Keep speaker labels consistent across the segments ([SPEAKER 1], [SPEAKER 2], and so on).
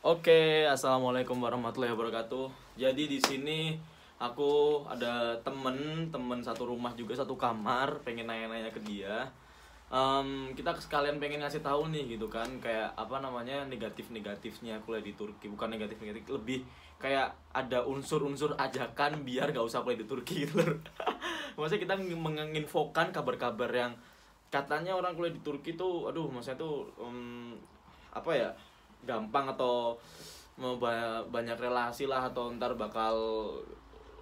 [SPEAKER 1] Oke, assalamualaikum warahmatullahi wabarakatuh. Jadi di sini aku ada temen satu rumah juga satu kamar, pengen nanya-nanya ke dia. Kita sekalian pengen ngasih tahu nih gitu kan, kayak apa namanya negatifnya kuliah di Turki. Bukan negatif, lebih kayak ada unsur-unsur ajakan biar gak usah kuliah di Turki gitu loh. Maksudnya kita menginfokan kabar-kabar yang katanya orang kuliah di Turki tuh, aduh, maksudnya tuh apa ya, gampang atau mau banyak relasi lah, atau ntar bakal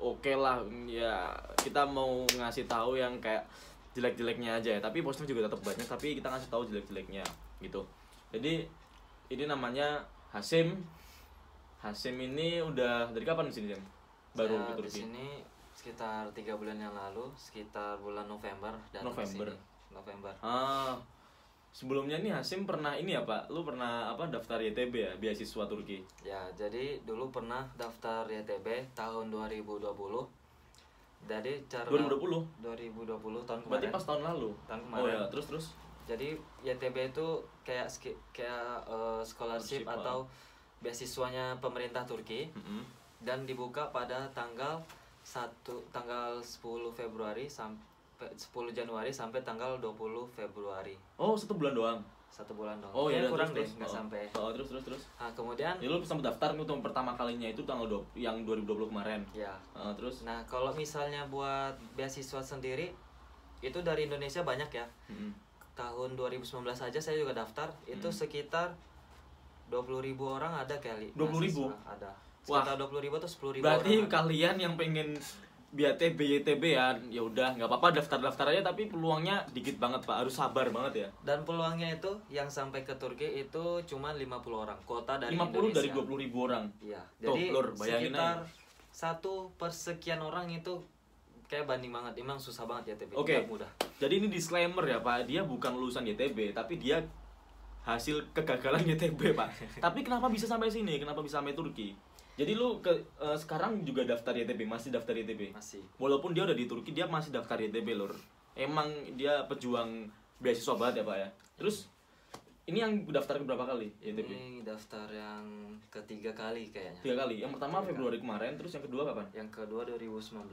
[SPEAKER 1] oke lah ya. Kita mau ngasih tahu yang kayak jelek-jeleknya aja ya, tapi positif juga tetap banyak, tapi kita ngasih tahu jelek-jeleknya gitu. Jadi ini namanya Hasim. Hasim ini udah dari kapan di sini, Jam? Baru
[SPEAKER 2] Saya
[SPEAKER 1] ke
[SPEAKER 2] di
[SPEAKER 1] Turki.
[SPEAKER 2] sini sekitar 3 bulan yang lalu, sekitar bulan November datang ke
[SPEAKER 1] November.
[SPEAKER 2] sini. November.
[SPEAKER 1] Sebelumnya nih Hasim pernah ini ya Pak, lu pernah apa daftar YTB ya, beasiswa Turki?
[SPEAKER 2] Ya, jadi dulu pernah daftar YTB tahun 2020. Jadi cara
[SPEAKER 1] 2020?
[SPEAKER 2] 2020 tahun kemarin.
[SPEAKER 1] Berarti pas tahun lalu?
[SPEAKER 2] Tahun kemarin.
[SPEAKER 1] Oh ya, terus?
[SPEAKER 2] Jadi YTB itu kayak scholarship atau beasiswanya pemerintah Turki. Dan dibuka pada tanggal 10 Februari sampai 10 Januari sampai tanggal 20 Februari.
[SPEAKER 1] Oh, 1 bulan doang?
[SPEAKER 2] 1 bulan doang.
[SPEAKER 1] Oh iya,
[SPEAKER 2] kurang
[SPEAKER 1] terus,
[SPEAKER 2] deh, nggak sampai.
[SPEAKER 1] Terus.
[SPEAKER 2] Nah, kemudian
[SPEAKER 1] Ya, lu sempat daftar itu pertama kalinya itu tanggal yang 2020 kemarin.
[SPEAKER 2] ya.
[SPEAKER 1] Terus?
[SPEAKER 2] Nah, kalau misalnya buat beasiswa sendiri itu dari Indonesia banyak ya. Tahun 2019 aja saya juga daftar, itu sekitar 20.000 orang ada kali.
[SPEAKER 1] 20.000?
[SPEAKER 2] Ada.
[SPEAKER 1] Wah.
[SPEAKER 2] Sekitar 20.000 atau 10.000
[SPEAKER 1] Berarti
[SPEAKER 2] orang.
[SPEAKER 1] kalian yang pengen YTB ya udah nggak apa-apa, daftar aja, tapi peluangnya dikit banget Pak, harus sabar banget ya.
[SPEAKER 2] Dan peluangnya itu yang sampai ke Turki itu cuma 50 orang. Kuota dari
[SPEAKER 1] 50
[SPEAKER 2] Indonesia.
[SPEAKER 1] dari 20.000 orang.
[SPEAKER 2] Iya.
[SPEAKER 1] Tuh,
[SPEAKER 2] Jadi
[SPEAKER 1] Lur, bayangin
[SPEAKER 2] sekitar
[SPEAKER 1] aja.
[SPEAKER 2] 1/sekian orang itu kayak banding banget. Emang susah banget YTB.
[SPEAKER 1] Oke.
[SPEAKER 2] Nggak mudah.
[SPEAKER 1] Jadi ini disclaimer ya Pak, dia bukan lulusan YTB, tapi dia hasil kegagalan YTB Pak. Tapi kenapa bisa sampai sini? Kenapa bisa sampai Turki? Jadi lu sekarang juga daftar YTB, masih daftar YTB?
[SPEAKER 2] Masih.
[SPEAKER 1] Walaupun dia udah di Turki, dia masih daftar YTB Lur. Emang dia pejuang beasiswa banget ya Pak ya. Terus ini yang daftar berapa kali YTB?
[SPEAKER 2] Ini daftar yang ketiga kali kayaknya.
[SPEAKER 1] 3 kali. Yang pertama
[SPEAKER 2] 3
[SPEAKER 1] Februari kemarin, terus yang kedua kapan?
[SPEAKER 2] Yang kedua 2019.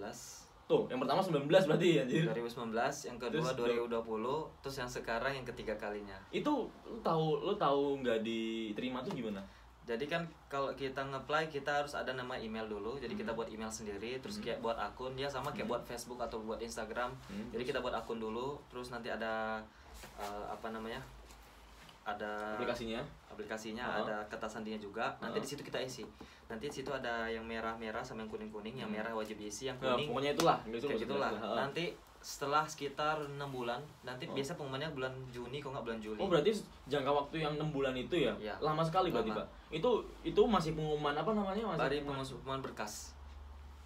[SPEAKER 1] Tuh, yang pertama 19 berarti anjir.
[SPEAKER 2] 2019, yang kedua
[SPEAKER 1] Terus
[SPEAKER 2] 2020, terus yang sekarang yang ketiga kalinya.
[SPEAKER 1] Itu lu tahu nggak diterima tuh gimana?
[SPEAKER 2] Jadi kan kalau kita nge-apply kita harus ada nama email dulu. Jadi kita buat email sendiri, terus kayak buat akun, ya sama kayak buat Facebook atau buat Instagram. Jadi kita buat akun dulu, terus nanti ada apa namanya? Ada aplikasinya, ada kata sandinya juga. Nanti di situ kita isi. Nanti di situ ada yang merah-merah sama yang kuning-kuning. Yang merah wajib diisi, yang kuning.
[SPEAKER 1] Pokoknya itulah,
[SPEAKER 2] kayak gitulah. Nanti setelah sekitar 6 bulan, nanti biasa pengumumannya bulan Juni, kok nggak bulan Juli.
[SPEAKER 1] Oh, berarti jangka waktu yang 6 bulan itu ya?
[SPEAKER 2] Ya.
[SPEAKER 1] Lama sekali berarti,
[SPEAKER 2] Lama.
[SPEAKER 1] Pak. Itu masih pengumuman apa namanya?
[SPEAKER 2] Dari pengumuman berkas.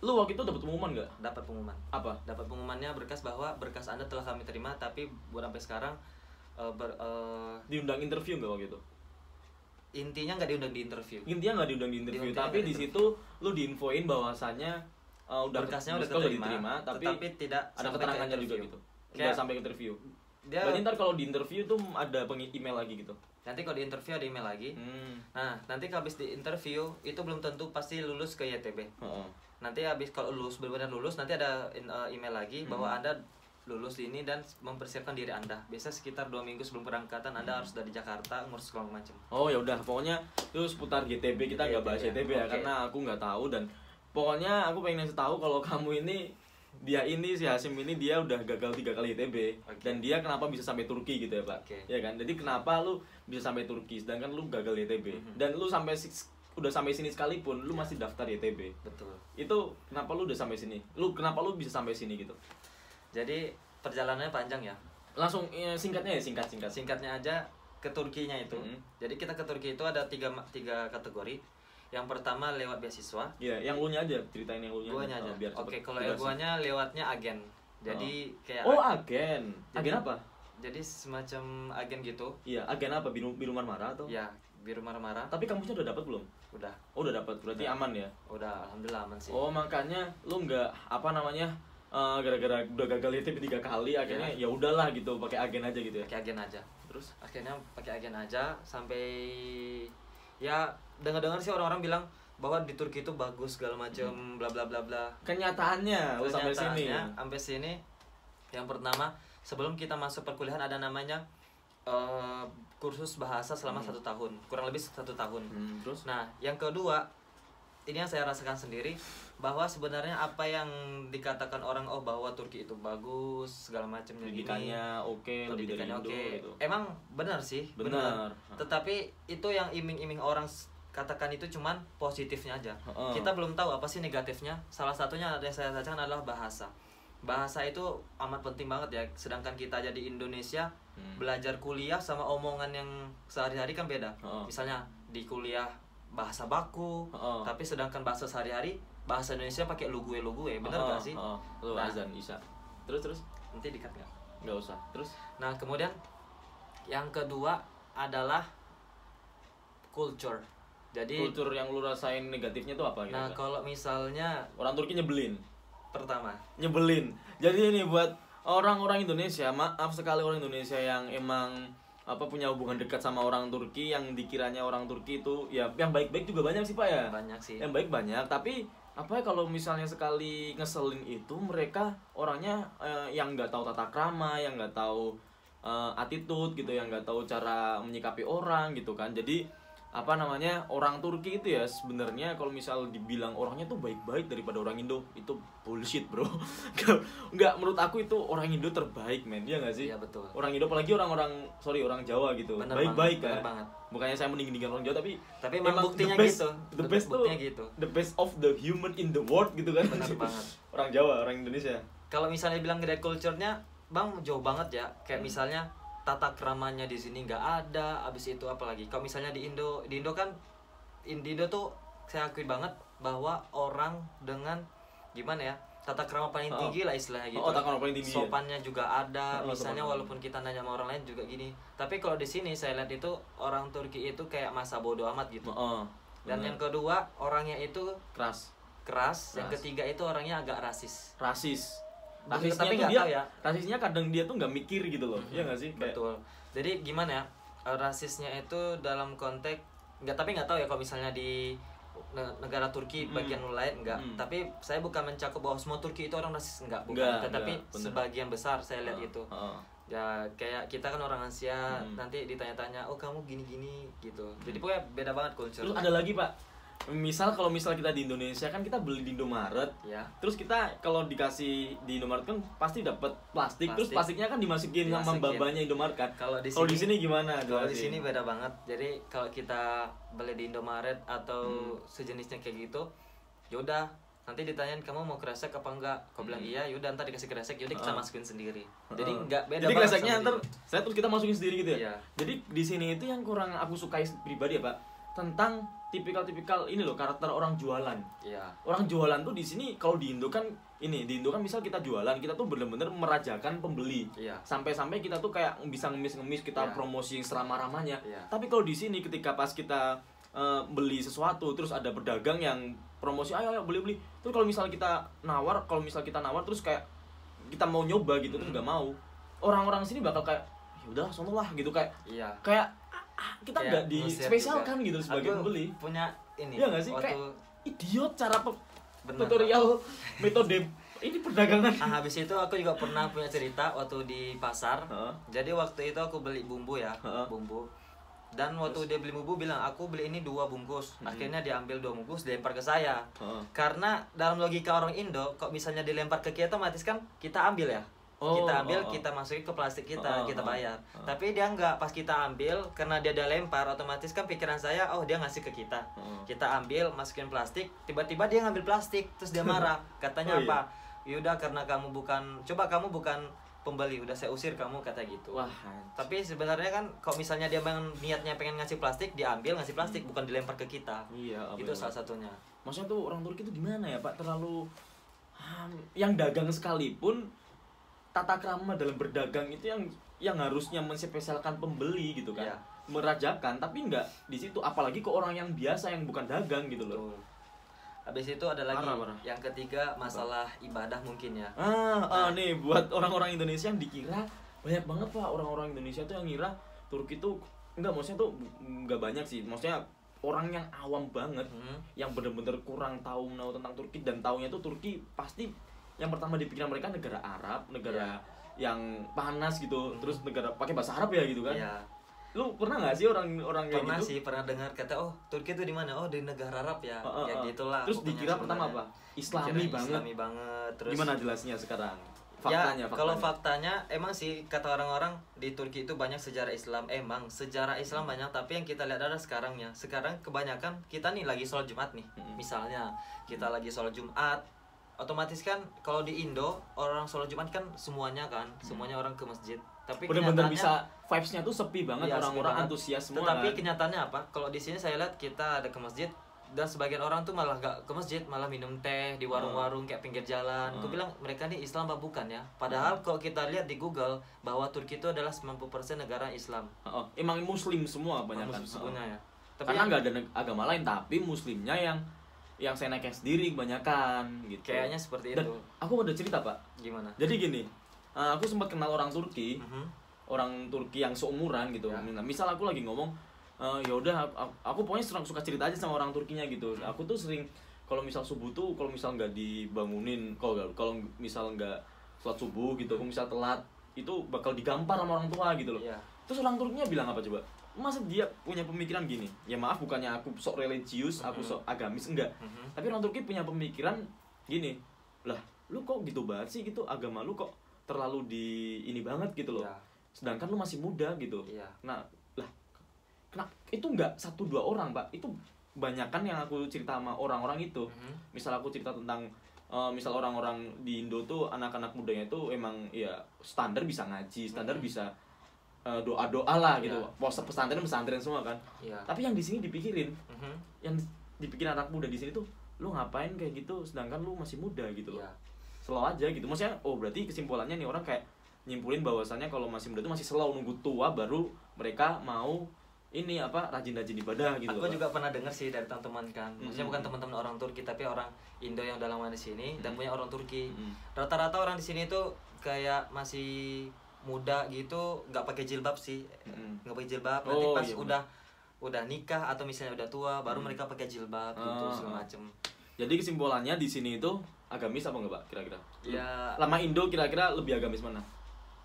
[SPEAKER 1] Lu waktu itu dapat pengumuman nggak?
[SPEAKER 2] Dapat pengumuman.
[SPEAKER 1] Apa?
[SPEAKER 2] Dapat pengumumannya berkas bahwa berkas Anda telah kami terima, tapi buat sampai sekarang
[SPEAKER 1] diundang interview nggak waktu itu?
[SPEAKER 2] intinya nggak diundang di interview.
[SPEAKER 1] Intinya nggak diundang di interview,
[SPEAKER 2] Intinya
[SPEAKER 1] tapi
[SPEAKER 2] nggak
[SPEAKER 1] di situ lu diinfoin bahwasannya
[SPEAKER 2] berkasnya udah
[SPEAKER 1] diterima, tapi
[SPEAKER 2] tidak
[SPEAKER 1] ada
[SPEAKER 2] sampai
[SPEAKER 1] keterangannya
[SPEAKER 2] ke
[SPEAKER 1] juga
[SPEAKER 2] interview.
[SPEAKER 1] gitu. Nggak
[SPEAKER 2] Kayak
[SPEAKER 1] sampai ke interview.
[SPEAKER 2] dia
[SPEAKER 1] Berarti ntar kalau di interview tuh ada email lagi gitu.
[SPEAKER 2] nanti kalau di interview ada email lagi. Nah, nanti kalau habis di interview itu belum tentu pasti lulus ke YTB. Nanti habis kalau lulus benar-benar lulus, nanti ada email lagi bahwa Anda lulus di ini dan mempersiapkan diri Anda. Biasa sekitar 2 minggu sebelum keberangkatan Anda harus sudah di Jakarta ngurus segala macam.
[SPEAKER 1] Oh ya udah, pokoknya itu seputar YTB, kita nggak bahas YTB ya,
[SPEAKER 2] Oke.
[SPEAKER 1] karena aku nggak tahu. Dan pokoknya aku pengen ngasih tahu kalau kamu ini, si Hasim ini dia udah gagal 3 kali YTB.
[SPEAKER 2] Oke.
[SPEAKER 1] Dan dia kenapa bisa sampai Turki gitu ya Pak?
[SPEAKER 2] Oke.
[SPEAKER 1] Ya kan, jadi kenapa lu bisa sampai Turki sedangkan lu gagal YTB. Dan lu udah sampai sini sekalipun lu masih daftar YTB.
[SPEAKER 2] Betul.
[SPEAKER 1] Itu kenapa lu udah sampai sini? Kenapa lu bisa sampai sini gitu?
[SPEAKER 2] Jadi perjalanannya panjang ya.
[SPEAKER 1] Langsung singkatnya ya, singkat.
[SPEAKER 2] Singkatnya aja ke Turkinya itu. Jadi kita ke Turki itu ada tiga kategori. Yang pertama lewat beasiswa.
[SPEAKER 1] Iya, yang lu nya aja, ceritain yang lu nya.
[SPEAKER 2] Guanya aja.
[SPEAKER 1] Biar
[SPEAKER 2] Oke, kalau
[SPEAKER 1] jelasin.
[SPEAKER 2] yang guanya lewatnya agen. Jadi kayak
[SPEAKER 1] agen.
[SPEAKER 2] Jadi-
[SPEAKER 1] Agen apa?
[SPEAKER 2] jadi semacam agen gitu.
[SPEAKER 1] Iya, agen apa? Biru marmara atau?
[SPEAKER 2] Ya, biru marah-marah.
[SPEAKER 1] Tapi kampusnya udah dapat belum?
[SPEAKER 2] Udah.
[SPEAKER 1] Oh, udah dapat. Berarti aman ya?
[SPEAKER 2] Udah, alhamdulillah aman sih.
[SPEAKER 1] Oh, makanya lu nggak apa namanya? Gara-gara udah gagal YTB 3 kali, akhirnya ya udahlah gitu, pakai agen aja gitu ya.
[SPEAKER 2] Pakai agen aja.
[SPEAKER 1] Terus?
[SPEAKER 2] Akhirnya pakai agen aja sampai Ya dengar-dengar sih orang-orang bilang bahwa di Turki itu bagus segala macam bla bla bla bla.
[SPEAKER 1] Kenyataannya
[SPEAKER 2] sampai sini yang pertama sebelum kita masuk perkuliahan ada namanya kursus bahasa selama 1 tahun, kurang lebih 1 tahun.
[SPEAKER 1] Terus?
[SPEAKER 2] Nah yang kedua ini yang saya rasakan sendiri, bahwa sebenarnya apa yang dikatakan orang bahwa Turki itu bagus segala macamnya,
[SPEAKER 1] pendidikannya oke,
[SPEAKER 2] pendidikannya oke,
[SPEAKER 1] gitu.
[SPEAKER 2] emang benar sih, benar. Tetapi itu yang iming-iming orang katakan itu cuman positifnya aja. Kita belum tahu apa sih negatifnya. Salah satunya yang saya rasakan adalah bahasa. Bahasa itu amat penting banget ya. Sedangkan kita aja di Indonesia belajar kuliah sama omongan yang sehari-hari kan beda. Misalnya di kuliah bahasa baku, tapi sedangkan bahasa sehari-hari bahasa Indonesia pakai lu gue, bener gak sih?
[SPEAKER 1] Lu azan Isya. Terus
[SPEAKER 2] nanti dikat nggak?
[SPEAKER 1] Nggak usah. Terus?
[SPEAKER 2] Nah kemudian yang kedua adalah culture. Jadi
[SPEAKER 1] kultur yang lu rasain negatifnya tuh apa?
[SPEAKER 2] Nah kalau misalnya
[SPEAKER 1] orang Turki nyebelin.
[SPEAKER 2] Pertama
[SPEAKER 1] nyebelin. Jadi ini buat orang-orang Indonesia, maaf sekali orang Indonesia yang emang punya hubungan dekat sama orang Turki, yang dikiranya orang Turki itu ya yang baik-baik juga banyak sih Pak ya.
[SPEAKER 2] Banyak sih.
[SPEAKER 1] Yang baik banyak, tapi kalau misalnya sekali ngeselin itu mereka orangnya yang nggak tahu tata krama, yang nggak tahu attitude gitu, yang nggak tahu cara menyikapi orang gitu kan. Jadi orang Turki itu ya sebenarnya kalau misal dibilang orangnya tuh baik-baik daripada orang Indo, itu bullshit bro. Nggak, menurut aku itu orang Indo terbaik men, ya nggak sih?
[SPEAKER 2] Iya betul.
[SPEAKER 1] Orang Indo apalagi orang Jawa gitu, baik-baik kan.
[SPEAKER 2] Banget.
[SPEAKER 1] Bukannya saya mending-mendingkan orang Jawa, tapi
[SPEAKER 2] memang buktinya
[SPEAKER 1] the best,
[SPEAKER 2] gitu.
[SPEAKER 1] The best tuh,
[SPEAKER 2] gitu.
[SPEAKER 1] The best of the human in the world gitu kan.
[SPEAKER 2] Benar banget.
[SPEAKER 1] Orang Jawa, orang Indonesia.
[SPEAKER 2] Kalau misalnya bilang gede culture-nya, Bang jauh banget ya. Kayak misalnya tata keramanya di sini nggak ada. Abis itu apalagi kalau misalnya di Indo kan di Indo tuh saya akui banget bahwa orang dengan gimana ya, tata krama paling tinggi lah istilahnya gitu.
[SPEAKER 1] Tata krama paling tinggi.
[SPEAKER 2] Sopannya juga ada. Misalnya walaupun kita nanya sama orang lain juga gini. Tapi kalau di sini saya lihat itu orang Turki itu kayak masa bodoh amat gitu. Dan yang kedua orangnya itu keras. Yang ketiga itu orangnya agak rasis.
[SPEAKER 1] Rasisnya
[SPEAKER 2] tapi
[SPEAKER 1] tuh
[SPEAKER 2] dia tahu ya.
[SPEAKER 1] Rasisnya kadang dia tuh nggak mikir gitu loh. Iya nggak sih?
[SPEAKER 2] Betul. Jadi gimana ya? Rasisnya itu dalam konteks nggak tahu ya kalau misalnya di negara Turki bagian lain enggak. Tapi saya bukan mencakup bahwa semua Turki itu orang rasis, bukan. Tetapi sebagian besar saya lihat itu. Ya kayak kita kan orang Asia, nanti ditanya-tanya, "Oh, kamu gini-gini" gitu. Jadi pokoknya beda banget culture.
[SPEAKER 1] Terus ada lagi, Pak. Kalau misal kita di Indonesia kan kita beli di Indomaret,
[SPEAKER 2] ya.
[SPEAKER 1] Terus kita kalau dikasih di Indomaret kan pasti dapat plastik, terus plastiknya kan dimasukin sama babanya Indomaret kan. Kalau di sini gimana?
[SPEAKER 2] Kalau di sini beda banget. Jadi kalau kita beli di Indomaret atau sejenisnya kayak gitu, yaudah nanti ditanyain kamu mau kresek apa enggak. Kau bilang iya, yaudah ntar dikasih kresek, yaudah kita masukin sendiri. Jadi enggak beda.
[SPEAKER 1] Jadi kreseknya ntar terus kita masukin sendiri gitu ya.
[SPEAKER 2] Iya.
[SPEAKER 1] Jadi di sini itu yang kurang aku sukai pribadi ya Pak, tentang tipikal ini loh, karakter orang jualan.
[SPEAKER 2] Iya.
[SPEAKER 1] Orang jualan tuh di sini kalau di Indo kan misal kita jualan, kita tuh bener-bener merajakan pembeli.
[SPEAKER 2] Iya.
[SPEAKER 1] Sampai kita tuh kayak bisa ngemis kita promosi yang seramah-ramahnya.
[SPEAKER 2] Iya.
[SPEAKER 1] Tapi kalau di sini ketika pas kita beli sesuatu terus ada pedagang yang promosi, ayo beli. Terus kalau misal kita nawar terus kayak kita mau nyoba gitu terus nggak mau. Orang-orang sini bakal kayak ya udah sono lah gitu kayak.
[SPEAKER 2] Iya.
[SPEAKER 1] Kayak kita nggak dispesialkan gitu sebagai pembeli.
[SPEAKER 2] Punya ini.
[SPEAKER 1] Iya nggak sih? Kayak idiot cara tutorial metode ini perdagangan.
[SPEAKER 2] Habis itu aku juga pernah punya cerita waktu di pasar. Jadi waktu itu aku beli bumbu ya, bumbu. Dan waktu dia beli bumbu bilang aku beli ini 2 bungkus. Akhirnya dia ambil 2 bungkus dilempar ke saya. Karena dalam logika orang Indo, kok misalnya dilempar ke kita otomatis kan kita ambil ya. Kita ambil, kita masukin ke plastik kita bayar. Tapi dia enggak, pas kita ambil karena dia udah lempar, otomatis kan pikiran saya, oh dia ngasih ke kita. Kita ambil, masukin plastik, tiba-tiba dia ngambil plastik, terus dia marah. Katanya apa? Yaudah karena kamu bukan pembeli, udah saya usir kamu, kata gitu.
[SPEAKER 1] Wah.
[SPEAKER 2] Tapi sebenarnya kan kalau misalnya dia niatnya pengen ngasih plastik, dia ambil ngasih plastik, bukan dilempar ke kita.
[SPEAKER 1] Iya.
[SPEAKER 2] Itu salah satunya.
[SPEAKER 1] Maksudnya tuh orang Turki itu gimana ya Pak? Terlalu yang dagang sekalipun tata krama dalam berdagang itu yang harusnya menspesialkan pembeli gitu kan. Merajakan, tapi enggak di situ, apalagi ke orang yang biasa yang bukan dagang gitu loh.
[SPEAKER 2] Habis itu ada lagi yang ketiga, masalah ibadah mungkin ya.
[SPEAKER 1] Nih buat orang-orang Indonesia yang dikira banyak banget Pak, orang-orang Indonesia tuh yang ngira Turki tuh maksudnya tuh enggak banyak sih. Maksudnya orang yang awam banget, yang bener-bener kurang tahu tentang Turki, dan taunya tuh Turki pasti yang pertama di pikiran mereka negara Arab, negara yang panas gitu, terus negara pakai bahasa Arab ya gitu kan. Lu pernah nggak sih orang kayak
[SPEAKER 2] pernah
[SPEAKER 1] gitu?
[SPEAKER 2] sih, pernah dengar kata Turki itu di mana? Oh, di negara Arab ya. Ya gitulah.
[SPEAKER 1] Terus dikira pertama apa? Islami banget.
[SPEAKER 2] Islami banget. Terus
[SPEAKER 1] gimana jelasnya sekarang?
[SPEAKER 2] Faktanya. Kalau faktanya emang sih kata orang-orang di Turki itu banyak sejarah Islam. Emang sejarah Islam banyak, tapi yang kita lihat adalah sekarangnya. Sekarang kebanyakan kita nih lagi sholat Jumat nih. Misalnya kita lagi sholat Jumat, otomatis kan kalau di Indo orang sholat Jumat kan semuanya orang ke masjid. Tapi
[SPEAKER 1] bener-bener bisa vibes-nya tuh sepi banget, orang-orang antusias semua.
[SPEAKER 2] Tetapi kenyataannya apa? Kalau di sini saya lihat kita ada ke masjid, dan sebagian orang tuh malah gak ke masjid, malah minum teh di warung-warung kayak pinggir jalan. Aku bilang mereka nih Islam apa bukan ya? Padahal kalau kita lihat di Google bahwa Turki itu adalah 90% negara Islam.
[SPEAKER 1] Emang muslim semua banyak kan?
[SPEAKER 2] Semuanya ya.
[SPEAKER 1] Tapi karena nggak ada agama lain, tapi muslimnya yang saya naiknya sendiri kebanyakan gitu.
[SPEAKER 2] Kayaknya seperti
[SPEAKER 1] dan
[SPEAKER 2] itu.
[SPEAKER 1] Aku ada cerita, Pak.
[SPEAKER 2] Gimana?
[SPEAKER 1] Jadi gini, aku sempat kenal orang Turki, orang Turki yang seumuran gitu. Misal aku lagi ngomong, ya udah aku pokoknya suka cerita aja sama orang Turkinya gitu. Aku tuh sering kalau misal subuh tuh, kalau misal nggak dibangunin, kalau misal nggak sholat subuh gitu, aku misal telat, itu bakal digampar sama orang tua gitu loh. Terus orang Turkinya bilang apa coba? Masa dia punya pemikiran gini? Ya maaf, bukannya aku sok religius, aku sok agamis, enggak. Tapi orang Turki punya pemikiran gini, lah lu kok gitu banget sih gitu, agama lu kok terlalu di ini banget gitu loh. Sedangkan lu masih muda gitu. Nah, lah kenapa itu enggak 1-2 orang, Pak? Itu banyakan yang aku cerita sama orang-orang itu. Misal aku cerita tentang misal orang-orang di Indo tuh anak-anak mudanya tuh emang ya standar bisa ngaji, standar bisa doa-doa lah gitu. Pesantren semua kan. Tapi yang di sini dipikirin. Yang dipikirin anak muda di sini tuh, lu ngapain kayak gitu sedangkan lu masih muda gitu loh. Slow aja gitu. Maksudnya berarti kesimpulannya nih orang kayak nyimpulin bahwasannya kalau masih muda tuh masih slow, nunggu tua baru mereka mau ini rajin-rajin ibadah gitu.
[SPEAKER 2] Aku juga pernah dengar sih dari teman-teman kan. Maksudnya bukan teman-teman orang Turki, tapi orang Indo yang udah lama di sini dan punya orang Turki. Rata-rata orang di sini tuh kayak masih muda gitu, nggak pakai jilbab sih. Nggak pakai jilbab. Nanti pas udah nikah atau misalnya udah tua baru mereka pakai jilbab gitu segala macem.
[SPEAKER 1] Jadi kesimpulannya di sini itu agamis apa enggak, Pak? Kira-kira.
[SPEAKER 2] Ya,
[SPEAKER 1] lama Indo kira-kira lebih agamis mana?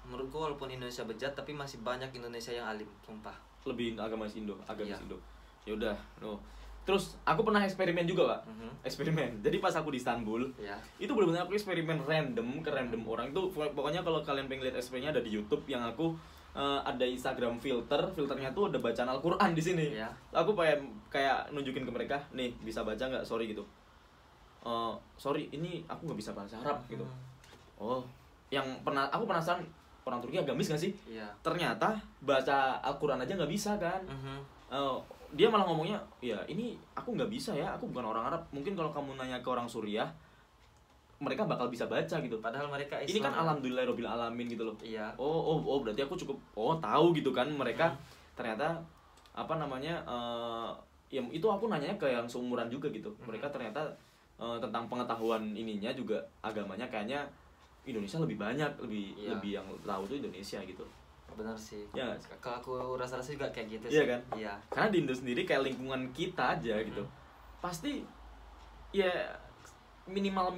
[SPEAKER 2] Menurutku walaupun Indonesia bejat tapi masih banyak Indonesia yang alim, sumpah.
[SPEAKER 1] Lebih agamis Indo. Ya udah, Terus aku pernah eksperimen juga, Pak. Eksperimen. Jadi pas aku di Istanbul, itu benar-benar aku eksperimen ke random orang tuh. Pokoknya kalau kalian pengen lihat eksperimennya ada di YouTube, yang aku ada Instagram filternya tuh ada bacaan Al-Qur'an di sini. Aku kayak nunjukin ke mereka, nih bisa baca nggak? Sorry gitu. Sorry, ini aku nggak bisa bahasa Arab gitu. Aku penasaran, orang Turki agamis nggak sih? Ternyata baca Al-Qur'an aja nggak bisa kan. Dia malah ngomongnya, ya ini aku nggak bisa ya, aku bukan orang Arab. Mungkin kalau kamu nanya ke orang Suriah, mereka bakal bisa baca gitu.
[SPEAKER 2] Padahal mereka Islam.
[SPEAKER 1] Ini kan alhamdulillahirabbil alamin gitu loh. Berarti aku cukup tahu gitu kan mereka ternyata ya itu aku nanyanya ke yang seumuran juga gitu. Mereka ternyata tentang pengetahuan ininya juga agamanya kayaknya Indonesia lebih banyak, lebih yang tahu tuh Indonesia gitu.
[SPEAKER 2] Benar sih.
[SPEAKER 1] Ya,
[SPEAKER 2] kalau aku rasa-rasa juga kayak gitu sih.
[SPEAKER 1] Iya kan?
[SPEAKER 2] Iya.
[SPEAKER 1] Karena di Indo sendiri kayak lingkungan kita aja gitu. Pasti ya minimal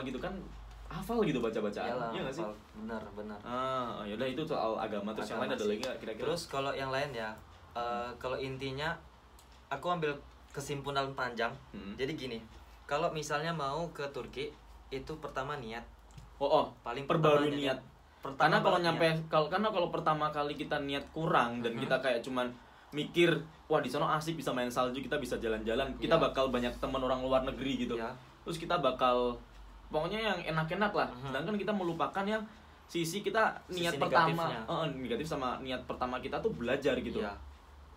[SPEAKER 1] gitu kan hafal gitu baca-bacaan. Iya enggak sih?
[SPEAKER 2] Benar.
[SPEAKER 1] Ya udah itu soal agama. Terus yang lain ada lagi enggak kira-kira?
[SPEAKER 2] Terus kalau yang lain ya, kalau intinya aku ambil kesimpulan panjang. Jadi gini, kalau misalnya mau ke Turki itu pertama niat. Paling
[SPEAKER 1] perbarui niat. Karena kalau pertama kali kita niat kurang dan kita kayak cuman mikir, wah di sana asik bisa main salju, kita bisa jalan-jalan, kita bakal banyak teman orang luar negeri gitu. Terus kita bakal pokoknya yang enak-enak lah. Sedangkan kita melupakan yang sisi kita niat pertama, negatif sama niat pertama kita tuh belajar gitu.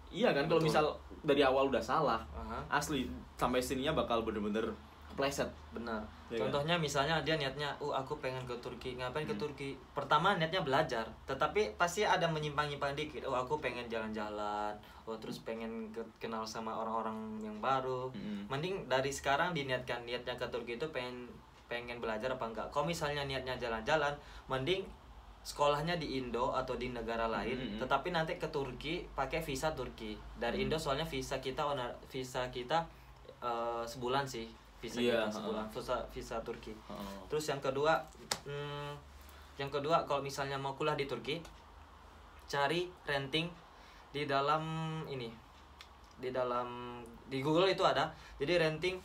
[SPEAKER 1] Iya kan, kalau misal dari awal udah salah, asli sampai sininya bakal bener-bener kepleset.
[SPEAKER 2] Benar. Contohnya misalnya dia niatnya, aku pengen ke Turki. Ngapain ke Turki? Pertama niatnya belajar, tetapi pasti ada menyimpang-nyimpang dikit. Aku pengen jalan-jalan. Terus pengen kenal sama orang-orang yang baru. Mending dari sekarang diniatkan niatnya ke Turki itu pengen belajar apa enggak. Kalau misalnya niatnya jalan-jalan, mending sekolahnya di Indo atau di negara lain, tetapi nanti ke Turki pakai visa Turki. Dari Indo soalnya visa kita sebulan sih, visa kita sebulan, visa Turki. Terus yang kedua kalau misalnya mau kuliah di Turki, cari renting di dalam di Google itu ada. Jadi renting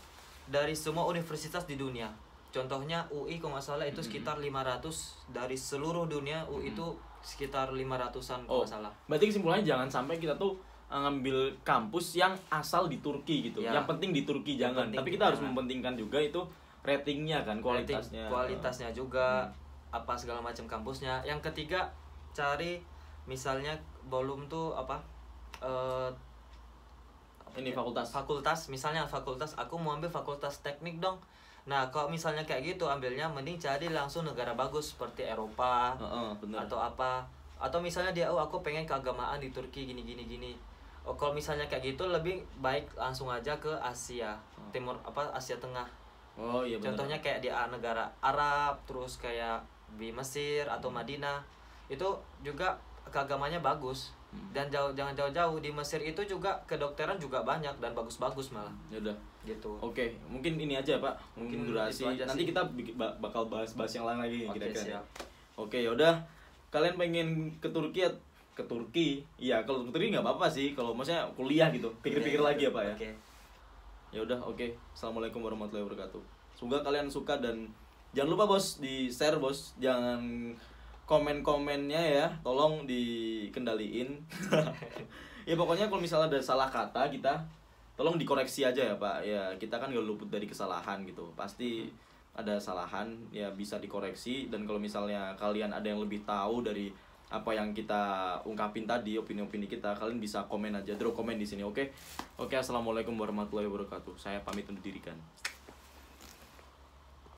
[SPEAKER 2] dari semua universitas di dunia. Contohnya UI kalau nggak salah itu sekitar 500 dari seluruh dunia. UI itu sekitar 500-an kalau nggak salah.
[SPEAKER 1] Berarti kesimpulannya jangan sampai kita tuh ngambil kampus yang asal di Turki gitu. Yang penting di Turki jangan. Tapi kita harus mempentingkan juga itu ratingnya kan,
[SPEAKER 2] kualitasnya juga, apa segala macam kampusnya. Yang ketiga, cari misalnya volume tuh
[SPEAKER 1] ini
[SPEAKER 2] fakultas, misalnya fakultas aku mau ambil fakultas teknik dong. Nah, kalau misalnya kayak gitu ambilnya mending cari langsung negara bagus seperti Eropa, atau apa. Atau misalnya dia aku pengen keagamaan di Turki gini. Kalau misalnya kayak gitu lebih baik langsung aja ke Asia Timur, Asia Tengah. Contohnya kayak di negara Arab, terus kayak di Mesir atau Madinah. Itu juga keagamanya bagus. Dan jangan jauh-jauh, di Mesir itu juga kedokteran juga banyak dan bagus-bagus malah.
[SPEAKER 1] Ya udah.
[SPEAKER 2] Gitu.
[SPEAKER 1] Oke, mungkin ini aja Pak. Mungkin durasi. Nanti kita bakal bahas yang lain lagi kira-kira. Oke, ya udah. Kalian pengen ke Turki? Iya, kalau ke Turki nggak apa-apa sih. Kalau maksudnya kuliah gitu, pikir-pikir lagi ya Pak ya. Ya udah, oke. Assalamualaikum warahmatullahi wabarakatuh. Semoga kalian suka dan jangan lupa bos di share bos. Jangan komen-komennya ya, tolong dikendaliin. Ya pokoknya kalau misalnya ada salah kata kita, tolong dikoreksi aja ya Pak. Ya kita kan gak luput dari kesalahan gitu. Pasti ada kesalahan, ya bisa dikoreksi. Dan kalau misalnya kalian ada yang lebih tahu dari apa yang kita ungkapin tadi, opini-opini kita, kalian bisa komen aja, drop komen di sini, oke? Oke, assalamualaikum warahmatullahi wabarakatuh. Saya pamit undur diri kan.